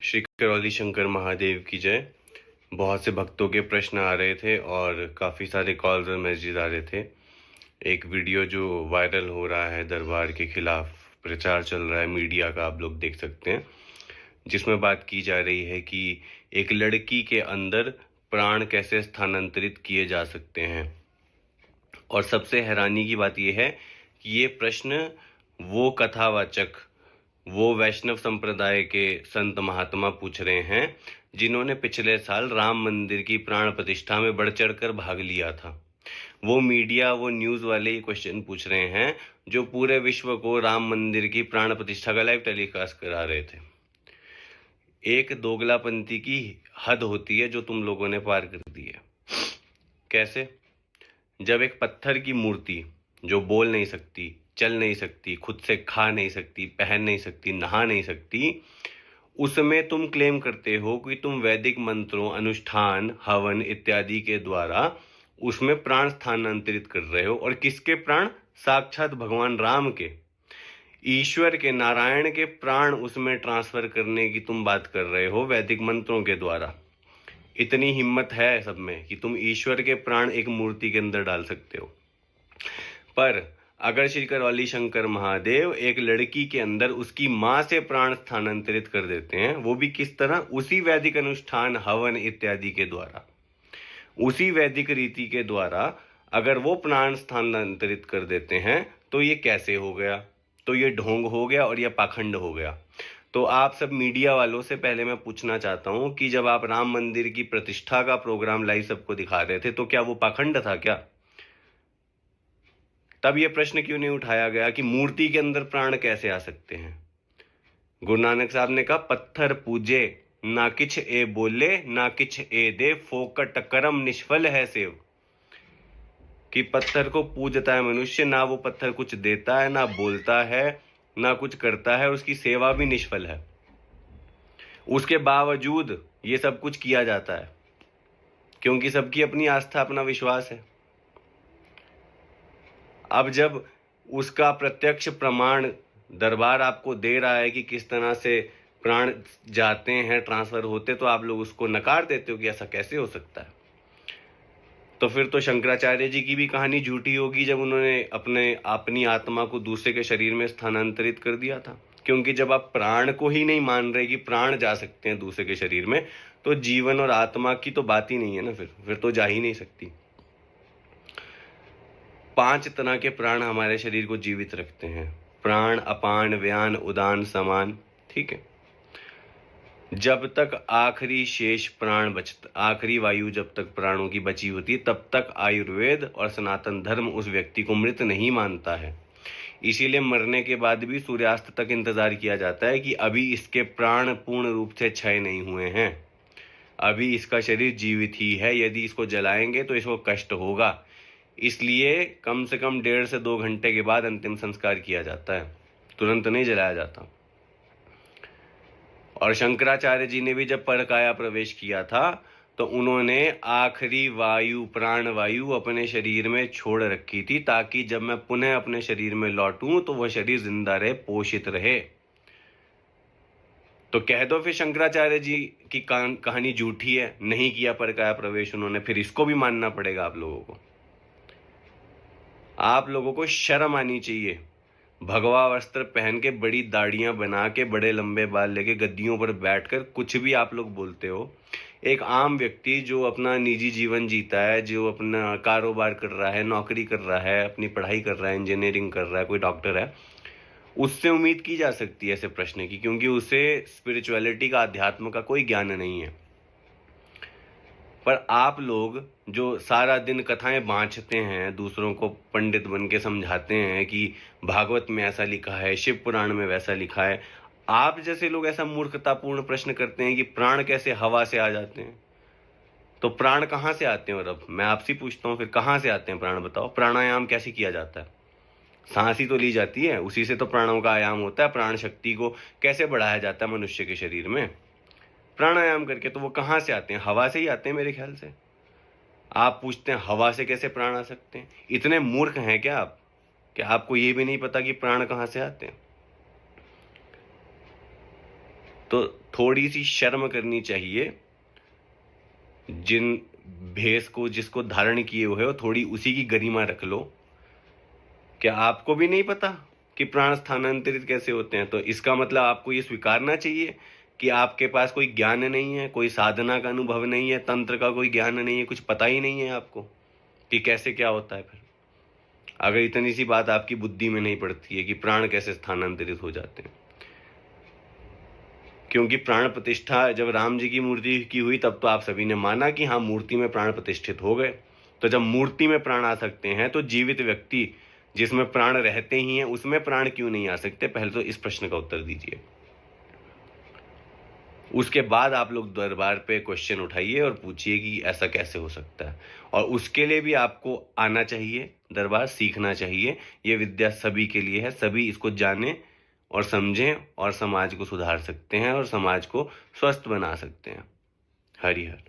श्री करौली शंकर महादेव की जय। बहुत से भक्तों के प्रश्न आ रहे थे और काफ़ी सारे कॉल्स और मैसेज आ रहे थे। एक वीडियो जो वायरल हो रहा है, दरबार के खिलाफ प्रचार चल रहा है मीडिया का, आप लोग देख सकते हैं, जिसमें बात की जा रही है कि एक लड़की के अंदर प्राण कैसे स्थानांतरित किए जा सकते हैं। और सबसे हैरानी की बात यह है कि ये प्रश्न वो कथावाचक, वो वैष्णव संप्रदाय के संत महात्मा पूछ रहे हैं जिन्होंने पिछले साल राम मंदिर की प्राण प्रतिष्ठा में बढ़ चढ़कर भाग लिया था। वो मीडिया, वो न्यूज़ वाले ये क्वेश्चन पूछ रहे हैं जो पूरे विश्व को राम मंदिर की प्राण प्रतिष्ठा का लाइव टेलीकास्ट करा रहे थे। एक दोगलापंथी की हद होती है जो तुम लोगों ने पार कर दी है। कैसे? जब एक पत्थर की मूर्ति जो बोल नहीं सकती, चल नहीं सकती, खुद से खा नहीं सकती, पहन नहीं सकती, नहा नहीं सकती, उसमें तुम क्लेम करते हो कि तुम वैदिक मंत्रों, अनुष्ठान, हवन इत्यादि के द्वारा उसमें प्राण स्थानांतरित कर रहे हो। और किसके प्राण? साक्षात भगवान राम के, ईश्वर के, नारायण के प्राण उसमें ट्रांसफर करने की तुम बात कर रहे हो वैदिक मंत्रों के द्वारा। इतनी हिम्मत है सब में कि तुम ईश्वर के प्राण एक मूर्ति के अंदर डाल सकते हो। पर अगर श्री करौली शंकर महादेव एक लड़की के अंदर उसकी मां से प्राण स्थानांतरित कर देते हैं, वो भी किस तरह? उसी वैदिक अनुष्ठान, हवन इत्यादि के द्वारा, उसी वैदिक रीति के द्वारा अगर वो प्राण स्थानांतरित कर देते हैं तो ये कैसे हो गया? तो ये ढोंग हो गया और ये पाखंड हो गया। तो आप सब मीडिया वालों से पहले मैं पूछना चाहता हूं कि जब आप राम मंदिर की प्रतिष्ठा का प्रोग्राम लाइव सबको दिखा रहे थे तो क्या वो पाखंड था क्या? तब ये प्रश्न क्यों नहीं उठाया गया कि मूर्ति के अंदर प्राण कैसे आ सकते हैं? गुरु नानक साहब ने कहा, पत्थर पूजे ना किछ ए बोले, ना किछ ए दे, फोकट कर्म निष्फल है सेव। कि पत्थर को पूजता है मनुष्य, ना वो पत्थर कुछ देता है, ना बोलता है, ना कुछ करता है, उसकी सेवा भी निष्फल है। उसके बावजूद ये सब कुछ किया जाता है क्योंकि सबकी अपनी आस्था, अपना विश्वास है। अब जब उसका प्रत्यक्ष प्रमाण दरबार आपको दे रहा है कि किस तरह से प्राण जाते हैं, ट्रांसफर होते, तो आप लोग उसको नकार देते हो कि ऐसा कैसे हो सकता है। तो फिर तो शंकराचार्य जी की भी कहानी झूठी होगी जब उन्होंने अपनी आत्मा को दूसरे के शरीर में स्थानांतरित कर दिया था। क्योंकि जब आप प्राण को ही नहीं मान रहे कि प्राण जा सकते हैं दूसरे के शरीर में, तो जीवन और आत्मा की तो बात ही नहीं है ना। फिर तो जा ही नहीं सकती। 5 तरह के प्राण हमारे शरीर को जीवित रखते हैं: प्राण, अपान, व्यान, उदान, समान। ठीक है। जब तक आखिरी शेष प्राण आखिरी वायु जब तक प्राणों की बची होती है, तब तक आयुर्वेद और सनातन धर्म उस व्यक्ति को मृत नहीं मानता है। इसीलिए मरने के बाद भी सूर्यास्त तक इंतजार किया जाता है कि अभी इसके प्राण पूर्ण रूप से क्षय नहीं हुए हैं, अभी इसका शरीर जीवित ही है, यदि इसको जलाएंगे तो इसको कष्ट होगा। इसलिए कम से कम 1.5 से 2 घंटे के बाद अंतिम संस्कार किया जाता है, तुरंत नहीं जलाया जाता। और शंकराचार्य जी ने भी जब परकाया प्रवेश किया था तो उन्होंने आखिरी वायु, प्राण वायु अपने शरीर में छोड़ रखी थी, ताकि जब मैं पुनः अपने शरीर में लौटूं तो वह शरीर जिंदा रहे, पोषित रहे। तो कह दो फिर शंकराचार्य जी की कहानी झूठी है, नहीं किया परकाया प्रवेश उन्होंने, फिर इसको भी मानना पड़ेगा आप लोगों को। आप लोगों को शर्म आनी चाहिए। भगवा वस्त्र पहन के, बड़ी दाढ़ियां बना के, बड़े लंबे बाल लेके गद्दियों पर बैठकर कुछ भी आप लोग बोलते हो। एक आम व्यक्ति जो अपना निजी जीवन जीता है, जो अपना कारोबार कर रहा है, नौकरी कर रहा है, अपनी पढ़ाई कर रहा है, इंजीनियरिंग कर रहा है, कोई डॉक्टर है, उससे उम्मीद की जा सकती है ऐसे प्रश्न की, क्योंकि उसे स्पिरिचुअलिटी का, अध्यात्म का कोई ज्ञान नहीं है। पर आप लोग जो सारा दिन कथाएं बांचते हैं, दूसरों को पंडित बन के समझाते हैं कि भागवत में ऐसा लिखा है, शिव पुराण में वैसा लिखा है, आप जैसे लोग ऐसा मूर्खतापूर्ण प्रश्न करते हैं कि प्राण कैसे हवा से आ जाते हैं। तो प्राण कहाँ से आते हैं? और अब मैं आपसे पूछता हूँ, फिर कहाँ से आते हैं प्राण? बताओ। प्राणायाम कैसे किया जाता है? सांस ही तो ली जाती है, उसी से तो प्राणों का आयाम होता है। प्राण शक्ति को कैसे बढ़ाया जाता है मनुष्य के शरीर में? प्राणायाम करके। तो वो कहाँ से आते हैं? हवा से ही आते हैं मेरे ख्याल से। आप पूछते हैं हवा से कैसे प्राण आ सकते हैं? इतने मूर्ख हैं क्या आप? क्या आपको ये भी नहीं पता कि प्राण कहाँ से आते हैं? तो थोड़ी सी शर्म करनी चाहिए। जिन भेष को जिसको धारण किए हुए हो, थोड़ी उसी की गरिमा रख लो। क्या आपको भी नहीं पता कि प्राण स्थानांतरित कैसे होते हैं? तो इसका मतलब आपको ये स्वीकारना चाहिए कि आपके पास कोई ज्ञान नहीं है, कोई साधना का अनुभव नहीं है, तंत्र का कोई ज्ञान नहीं है, कुछ पता ही नहीं है आपको कि कैसे क्या होता है। फिर अगर इतनी सी बात आपकी बुद्धि में नहीं पड़ती है कि प्राण कैसे स्थानांतरित हो जाते हैं, क्योंकि प्राण प्रतिष्ठा जब राम जी की मूर्ति की हुई तब तो आप सभी ने माना कि हाँ, मूर्ति में प्राण प्रतिष्ठित हो गए। तो जब मूर्ति में प्राण आ सकते हैं तो जीवित व्यक्ति जिसमें प्राण रहते ही हैं उसमें प्राण क्यों नहीं आ सकते? पहले तो इस प्रश्न का उत्तर दीजिए। उसके बाद आप लोग दरबार पे क्वेश्चन उठाइए और पूछिए कि ऐसा कैसे हो सकता है। और उसके लिए भी आपको आना चाहिए दरबार, सीखना चाहिए। ये विद्या सभी के लिए है, सभी इसको जानें और समझें और समाज को सुधार सकते हैं और समाज को स्वस्थ बना सकते हैं। हरि हर।